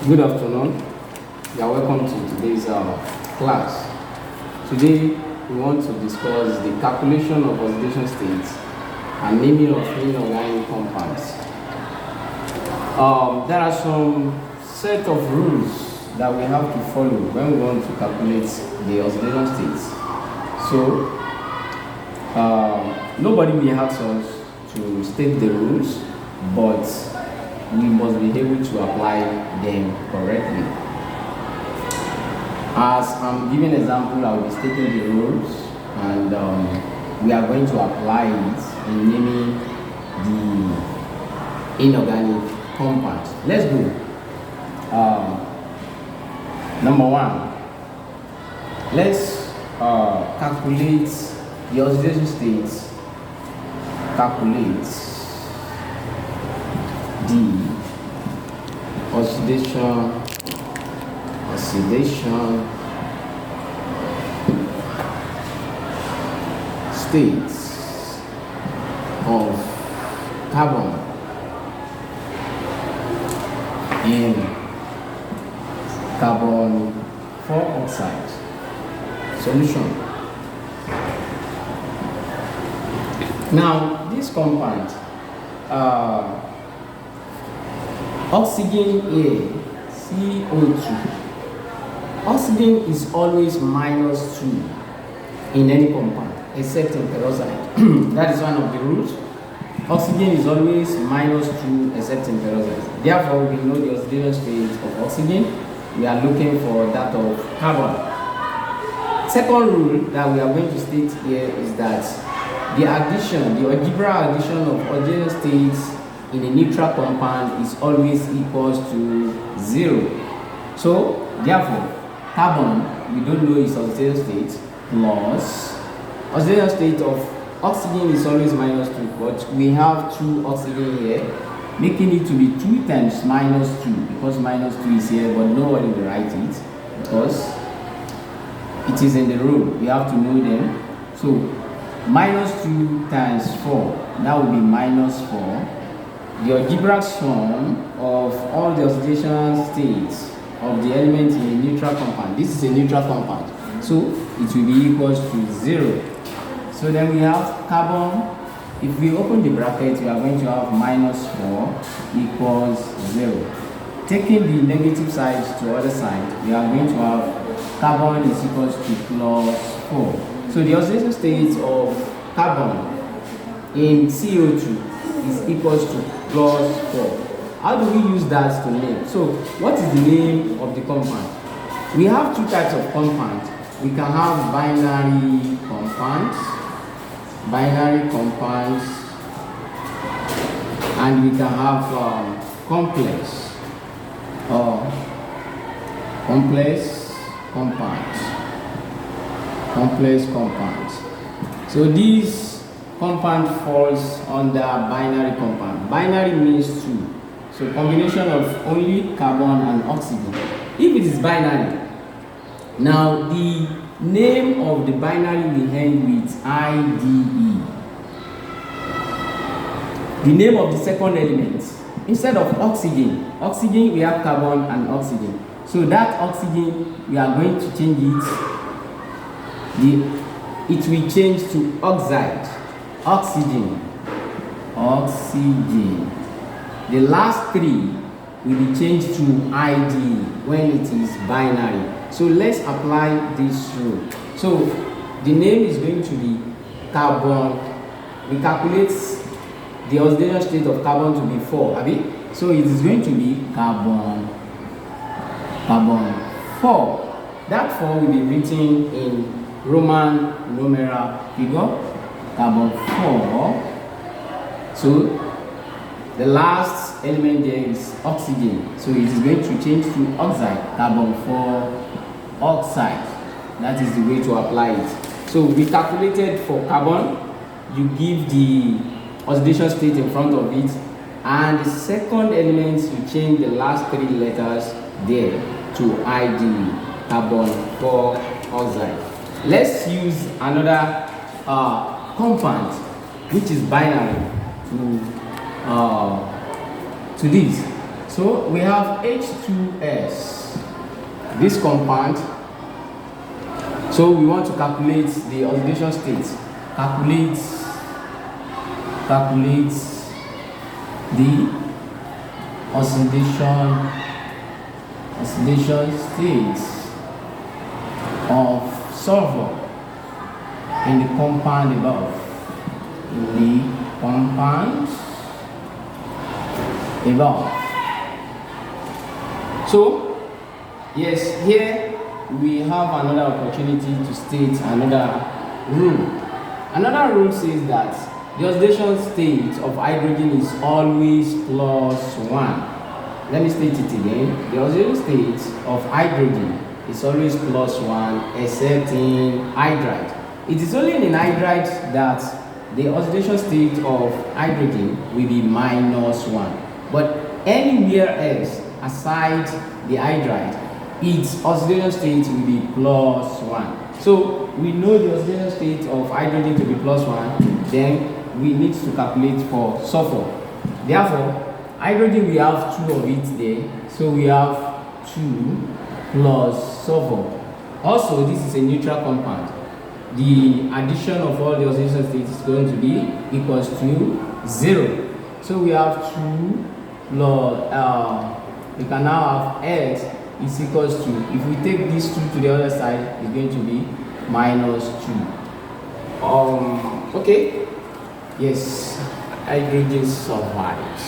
Good afternoon. You are welcome to today's class. Today we want to discuss the calculation of oxidation states and naming of inorganic compounds. There are some set of rules that we have to follow when we want to calculate the oxidation states. So nobody will ask us to state the rules, but we must be able to apply them correctly. As I'm giving an example, I will be stating the rules, and we are going to apply it in naming the inorganic compound. Let's go. Number one, let's calculate the oxidation states. Calculate the oxidation states of carbon in carbon 4 oxide solution. Now this compound, oxygen here, CO2. Oxygen is always -2 in any compound except in peroxide. That is one of the rules. Oxygen is always -2 except in peroxide. Therefore, we know the oxidation state of oxygen. We are looking for that of carbon. Second rule that we are going to state here is that the algebra addition of oxidation states in a neutral compound is always equals to 0. So, therefore, carbon, we don't know its oxidation state, plus oxidation state of oxygen is always -2, but we have 2 oxygen here, making it to be 2 times -2, because -2 is here, but nobody will write it because it is in the rule. We have to know them. So -2 times 4, that will be -4. The algebraic sum of all the oxidation states of the element in a neutral compound. This is a neutral compound, so it will be equals to 0. So then we have carbon. If we open the bracket, we are going to have -4 equals 0. Taking the negative side to other side, we are going to have carbon is equals to +4. So the oxidation state of carbon in CO2 is equals to +4. How do we use that to name? So what is the name of the compound? We have 2 types of compounds. We can have binary compounds, and we can have complex compounds. So these compound falls under binary compound. Binary means 2. So combination of only carbon and oxygen. If it is binary, now the name of the binary will end with IDE. The name of the second element, instead of oxygen, we have carbon and oxygen. So that oxygen, we are going to change it. It will change to oxide. Oxygen. The last 3 will be changed to ID when it is binary. So let's apply this rule. So the name is going to be carbon. We calculate the oxidation state of carbon to be 4, abi? So it is going to be carbon 4. That 4 will be written in Roman numeral figure, carbon 4. So the last element there is oxygen, so it is going to change to oxide, carbon 4 oxide. That is the way to apply it. So we calculated for carbon, you give the oxidation state in front of it, and the second element you change the last 3 letters there to ID, carbon 4 oxide. Let's use another compound which is binary to this. So we have H2S, this compound. So we want to calculate the oxidation state. Calculate the oxidation state of sulfur in the compound above. So yes, here we have another opportunity to state another rule. Another rule says that the oxidation state of hydrogen is always +1. Let me state it again. The oxidation state of hydrogen is always +1 except in hydride. It is only in hydride that the oxidation state of hydrogen will be -1. But anywhere else aside the hydride, its oxidation state will be +1. So we know the oxidation state of hydrogen to be +1, then we need to calculate for sulfur. Therefore, hydrogen we have 2 of it there, so we have 2 plus sulfur. Also, this is a neutral compound. The addition of all the oxidation states is going to be equals to 0. So we have 2 plus, we can now have X is equals to, if we take these 2 to the other side, it's going to be -2. Okay. Yes, hydrogen sulfide.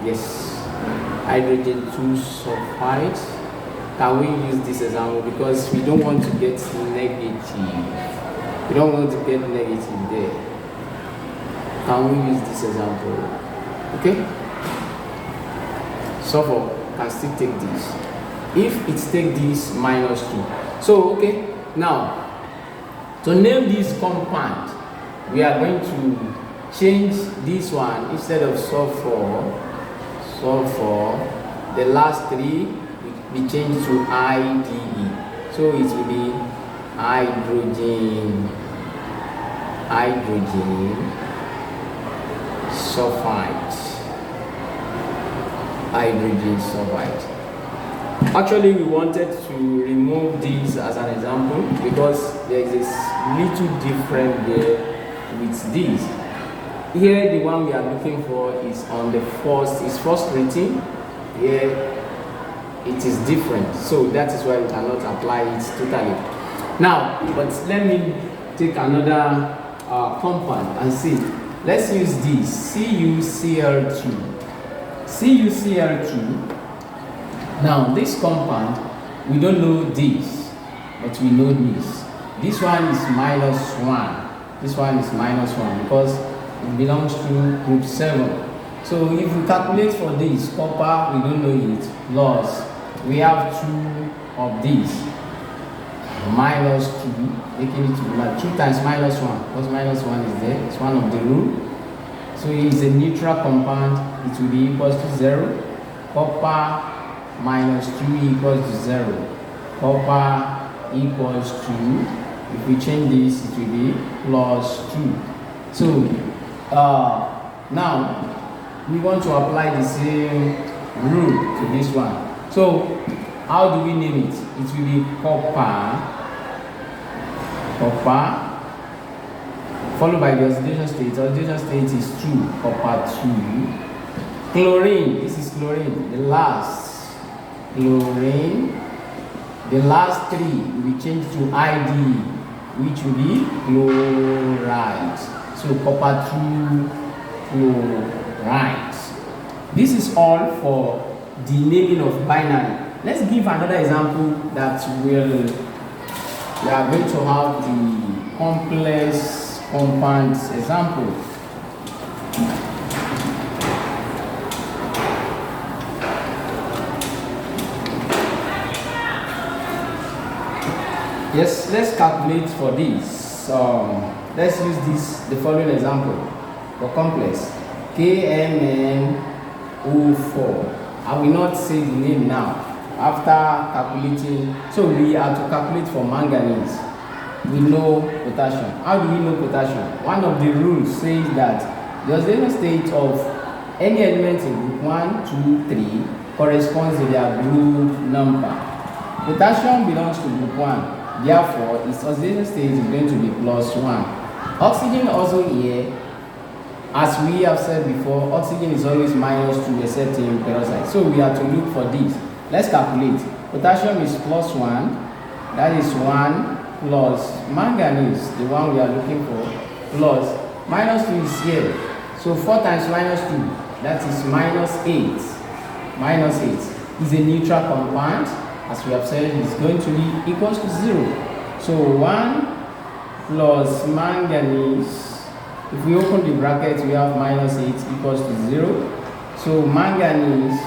Yes, hydrogen 2 sulfide. Can we use this example because we don't want to get negative? We don't want to get negative there. Can we use this example? Okay. Sulfur can still take this. If it take this -2. So okay. Now, to name this compound, we are going to change this one. Instead of sulfur, the last 3 we change to IDE. So it will be hydrogen sulfide. Hydrogen sulfide. Actually, we wanted to remove this as an example because there is this little different there with this. Here, the one we are looking for is on the first rating. Here, it is different, so that is why we cannot apply it totally. Now, but let me take another compound and see. Let's use this CuCl2. CuCl2. Now, this compound, we don't know this, but we know this. This one is -1. This one is -1 because it belongs to group 7. So if we calculate for this copper, we don't know it, plus we have 2 of these, -2, making it 2 times -1, because -1 is there, it's one of the rule. So it is a neutral compound, it will be equals to 0. Copper -2 equals to 0. Copper equals to, if we change this, it will be +2. So now we want to apply the same rule to this one. So how do we name it? It will be copper followed by the oxidation state. The oxidation state is 2, copper 2. Chlorine, this is chlorine, the last chlorine. The last 3 we change to ID, which will be chloride. So copper 2 chloride. This is all for the naming of binary. Let's give another example that we are going to have the complex compounds example. Yes, let's calculate for this. Let's use the following example for complex KMnO4. I will not say the name now. After calculating, so we have to calculate for manganese. We know potassium. How do we know potassium? One of the rules says that the oxidation state of any element in group 1, 2, 3 corresponds to their group number. Potassium belongs to group 1, therefore its oxidation state is going to be +1. Oxygen also here, as we have said before, oxygen is always -2 except in peroxide. So we have to look for this. Let's calculate. Potassium is +1, that is 1 plus manganese, the one we are looking for, plus -2 is here. So 4 times -2, that is -8. -8 is a neutral compound. As we have said, it's going to be equals to 0. So 1 plus manganese, if we open the bracket, we have -8 equals to 0. So manganese,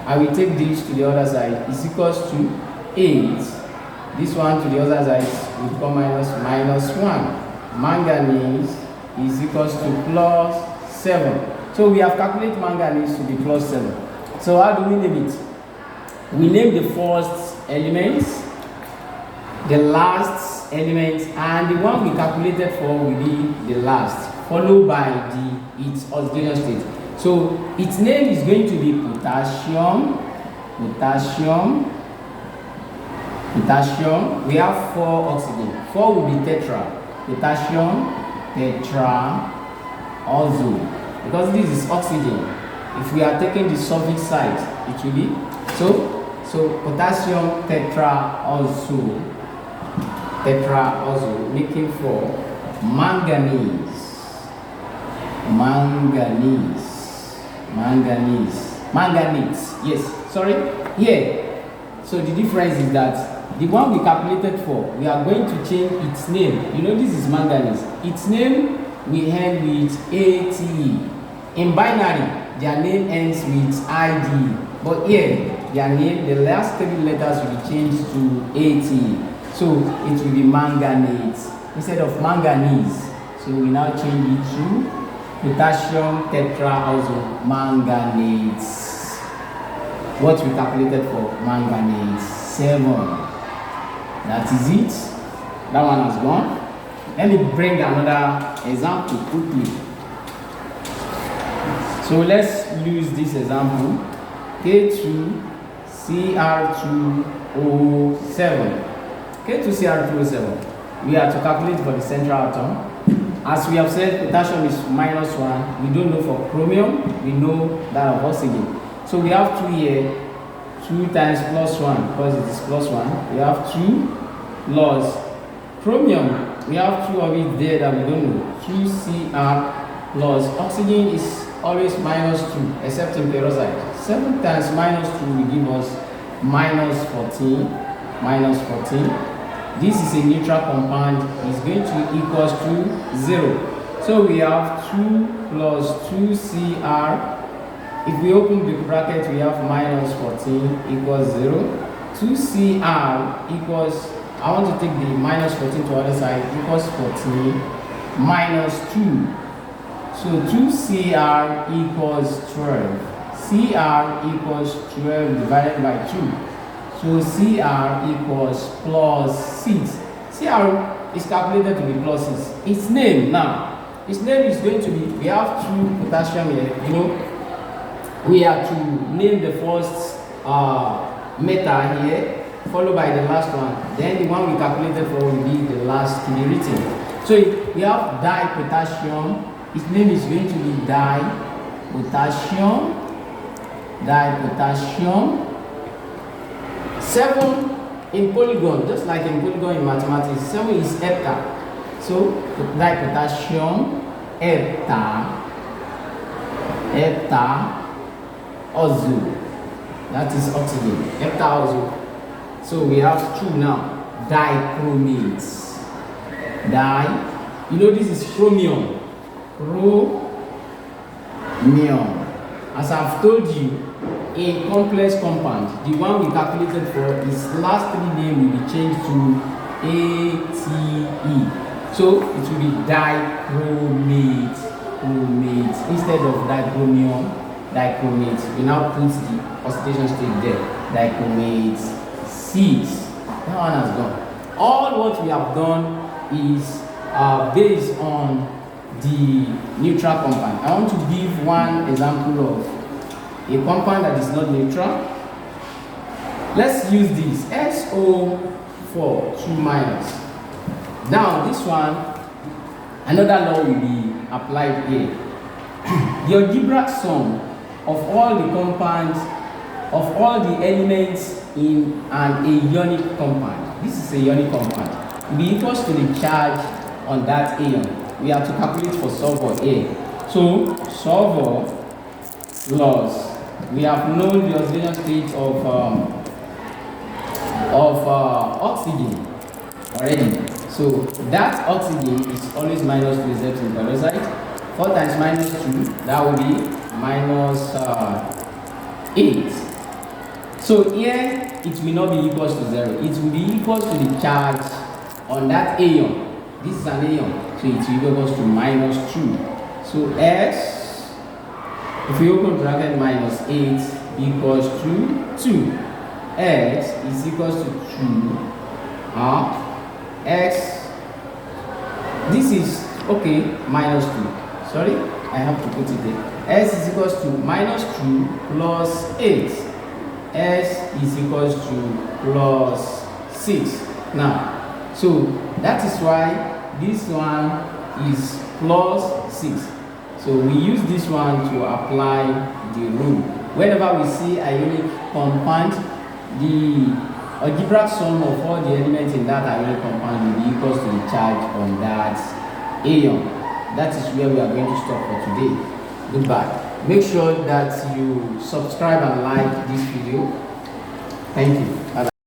I will take this to the other side, is equals to 8. This one to the other side will become -1. Manganese is equals to +7. So we have calculated manganese to be +7. So how do we name it? We name the first element, the last element, and the one we calculated for will be the last, followed by its oxidation state. So its name is going to be potassium. We have 4 oxygen. 4 will be tetra. Potassium tetraoxo. Because this is oxygen. If we are taking the suffix side, it will be so potassium tetraoxo, making 4. Manganese. Yes, sorry. Here. So the difference is that the one we calculated for, we are going to change its name. You know, this is manganese. Its name we end with ATE. In binary, their name ends with ID. But here, their name, the last 3 letters will be changed to ATE. So it will be manganese instead of manganese. So we now change it to potassium tetraoxo manganese. What we calculated for manganese, 7. That is it. That one has gone. Let me bring another example quickly. So let's use this example. K2Cr2O7. K2Cr2O7. We are to calculate for the central atom. As we have said, potassium is -1. We don't know for chromium. We know that of oxygen. So we have 2 here. 2 times +1, because it is +1. We have 2 plus chromium. We have 2 of it there that we don't know. 2Cr plus oxygen is always -2, except in peroxide. 7 times -2 will give us -14. This is a neutral compound. It's going to equals to 0. So we have 2 plus 2Cr. If we open the bracket, we have -14 equals 0. 2Cr equals, I want to take the -14 to the other side, equals 14 minus 2. So 2Cr equals 12. Cr equals 12 divided by 2. So Cr equals +6. Cr is calculated to be +6. Its name now, its name is going to be, we have 2 potassium here, you know. We have to name the first metal here, followed by the last one. Then the one we calculated for will be the last to be written. So we have dipotassium. Its name is going to be dipotassium. 7 in polygon, just like in polygon in mathematics. 7 is hepta. So dipotassium heptaoxo. That is oxygen. Heptaoxo. So we have 2 now. Dichromates. You know, this is chromium. As I've told you, in complex compound, the one we calculated for, its last 3 name will be changed to ATE. So it will be dichromate instead of dichromium. Dichromate. We now put the oxidation state there. Dichromate 6. That one has gone. All what we have done is based on the neutral compound. I want to give one example of a compound that is not neutral. Let's use this SO4 2 minus. Now this one, another law will be applied here. The algebraic sum of all the compounds, of all the elements in an ionic compound, this is a ionic compound, will be equals to the charge on that ion. We have to calculate for solver A. So solver plus, we have known the oxidation state of oxygen already. So that oxygen is always minus 2 except in peroxide. 4 times minus 2, that will be minus 8. So here it will not be equals to 0. It will be equals to the charge on that ion. This is an ion, so it will be equals to minus 2. So S, if we open bracket, minus 8 equals to 2. X is equals to 2. X, this is okay, minus 2. Sorry, I have to put it there. S is equals to minus 2 plus 8. S is equals to plus 6. Now, so that is why this one is plus 6. So we use this one to apply the rule. Whenever we see ionic compound, the algebraic sum of all the elements in that ionic compound will be equals to the charge on that ion. That is where we are going to stop for today. Goodbye. Make sure that you subscribe and like this video. Thank you. Bye-bye.